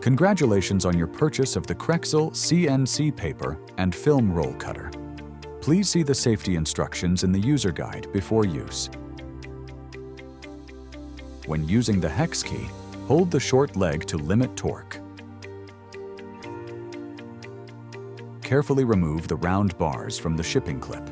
Congratulations on your purchase of the Krexil CNC paper and film roll cutter. Please see the safety instructions in the user guide before use. When using the hex key, hold the short leg to limit torque. Carefully remove the round bars from the shipping clip.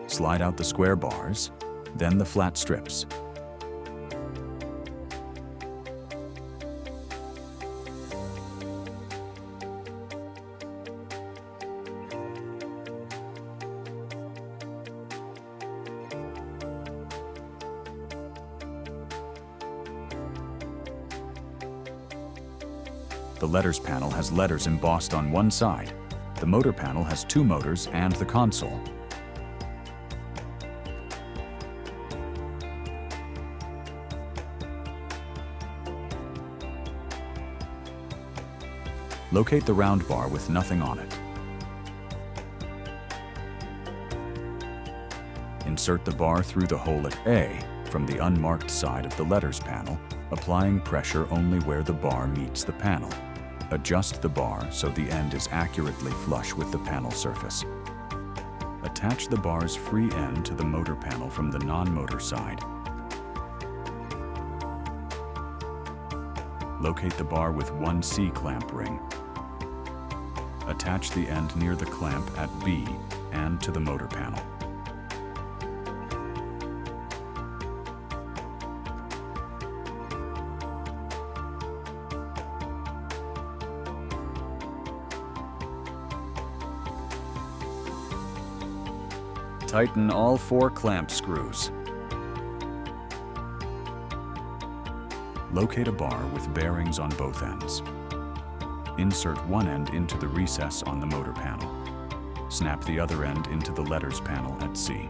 Slide out the square bars, then the flat strips. The letters panel has letters embossed on one side. The motor panel has two motors and the console. Locate the round bar with nothing on it. Insert the bar through the hole at A from the unmarked side of the letters panel, applying pressure only where the bar meets the panel. Adjust the bar so the end is accurately flush with the panel surface. Attach the bar's free end to the motor panel from the non-motor side. Locate the bar with one C-clamp ring. Attach the end near the clamp at B and to the motor panel. Tighten all 4 clamp screws. Locate a bar with bearings on both ends. Insert one end into the recess on the motor panel. Snap the other end into the letters panel at C.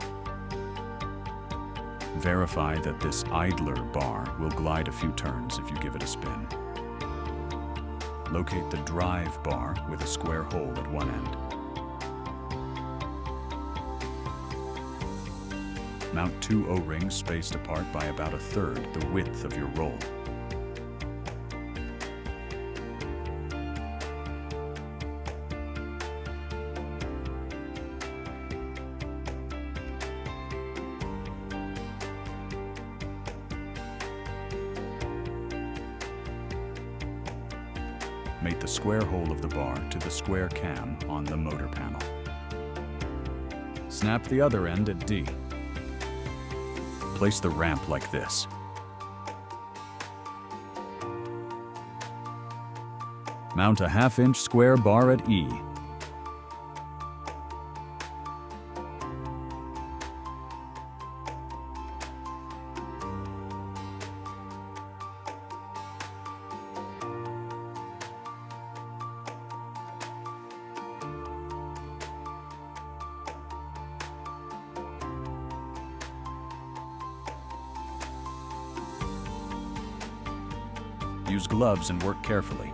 Verify that this idler bar will glide a few turns if you give it a spin. Locate the drive bar with a square hole at one end. Mount 2 O-rings spaced apart by about 1/3 the width of your roll. Mate the square hole of the bar to the square cam on the motor panel. Snap the other end at D. Place the ramp like this. Mount a 1/2-inch square bar at E. Use gloves and work carefully.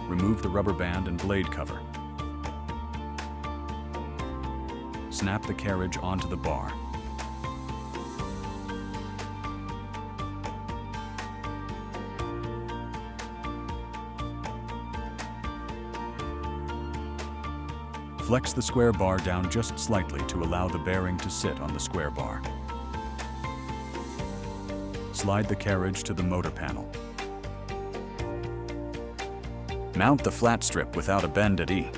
Remove the rubber band and blade cover. Snap the carriage onto the bar. Flex the square bar down just slightly to allow the bearing to sit on the square bar. Slide the carriage to the motor panel. Mount the flat strip without a bend at E.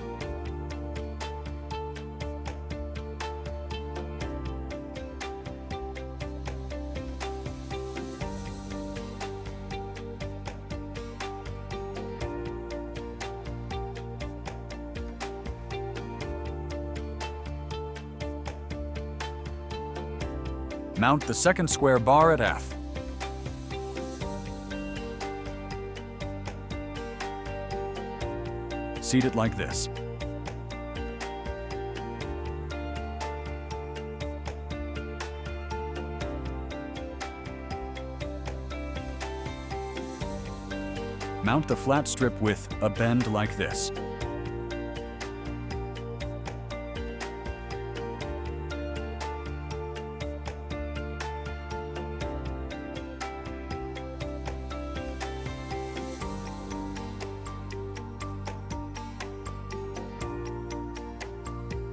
Mount the second square bar at F. Seat it like this. Mount the flat strip with a bend like this.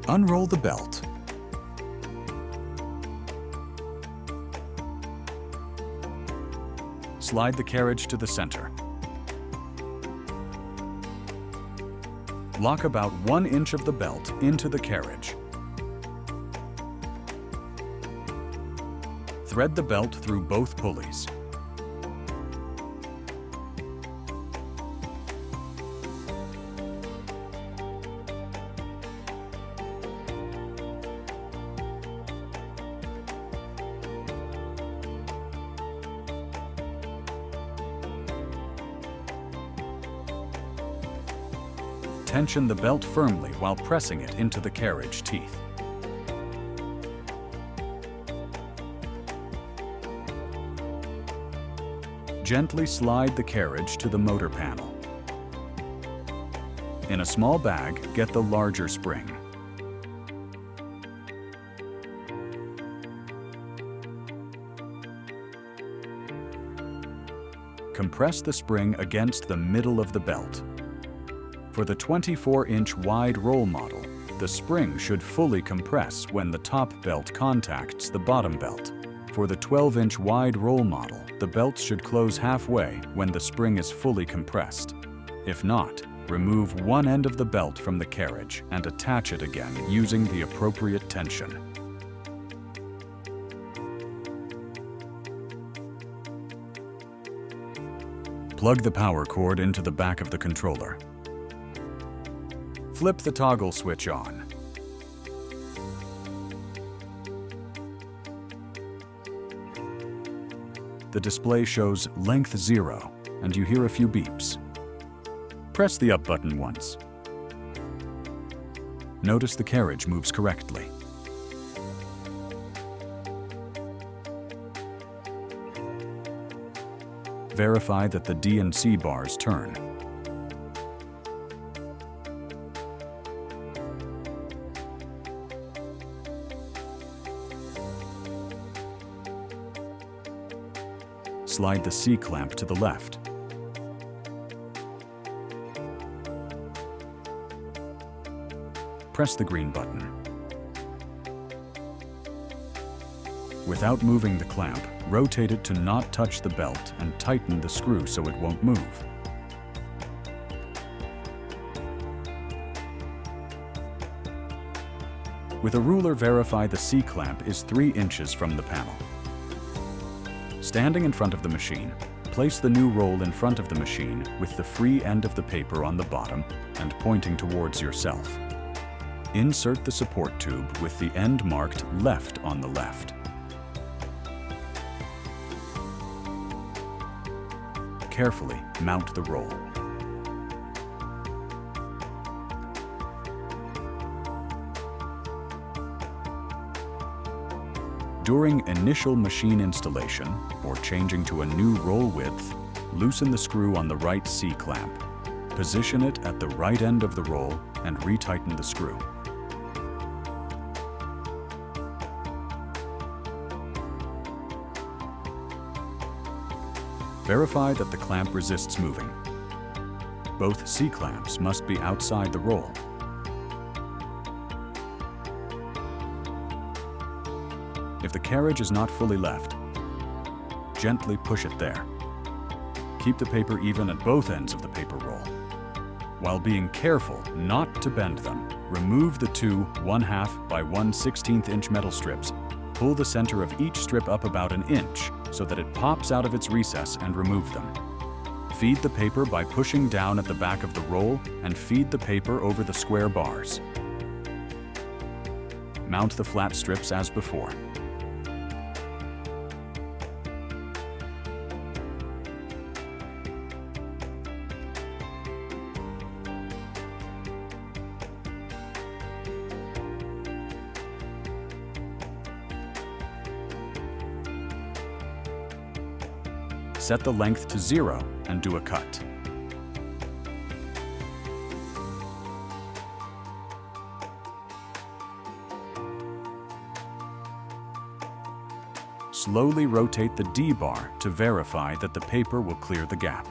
Unroll the belt. Slide the carriage to the center. Lock about 1 inch of the belt into the carriage. Thread the belt through both pulleys. Tension the belt firmly while pressing it into the carriage teeth. Gently slide the carriage to the motor panel. In a small bag, get the larger spring. Compress the spring against the middle of the belt. For the 24-inch wide roll model, the spring should fully compress when the top belt contacts the bottom belt. For the 12-inch wide roll model, the belt should close halfway when the spring is fully compressed. If not, remove one end of the belt from the carriage and attach it again using the appropriate tension. Plug the power cord into the back of the controller. Flip the toggle switch on. The display shows length 0, and you hear a few beeps. Press the up button once. Notice the carriage moves correctly. Verify that the D and C bars turn. Slide the C-clamp to the left. Press the green button. Without moving the clamp, rotate it to not touch the belt and tighten the screw so it won't move. With a ruler, verify the C-clamp is 3 inches from the panel. Standing in front of the machine, place the new roll in front of the machine with the free end of the paper on the bottom and pointing towards yourself. Insert the support tube with the end marked left on the left. Carefully mount the roll. During initial machine installation, or changing to a new roll width, loosen the screw on the right C-clamp. Position it at the right end of the roll and retighten the screw. Verify that the clamp resists moving. Both C-clamps must be outside the roll. If the carriage is not fully left, gently push it there. Keep the paper even at both ends of the paper roll. While being careful not to bend them, remove the two 1/2 by 1/16 inch metal strips. Pull the center of each strip up about 1 inch so that it pops out of its recess and remove them. Feed the paper by pushing down at the back of the roll and feed the paper over the square bars. Mount the flat strips as before. Set the length to 0 and do a cut. Slowly rotate the D bar to verify that the paper will clear the gap.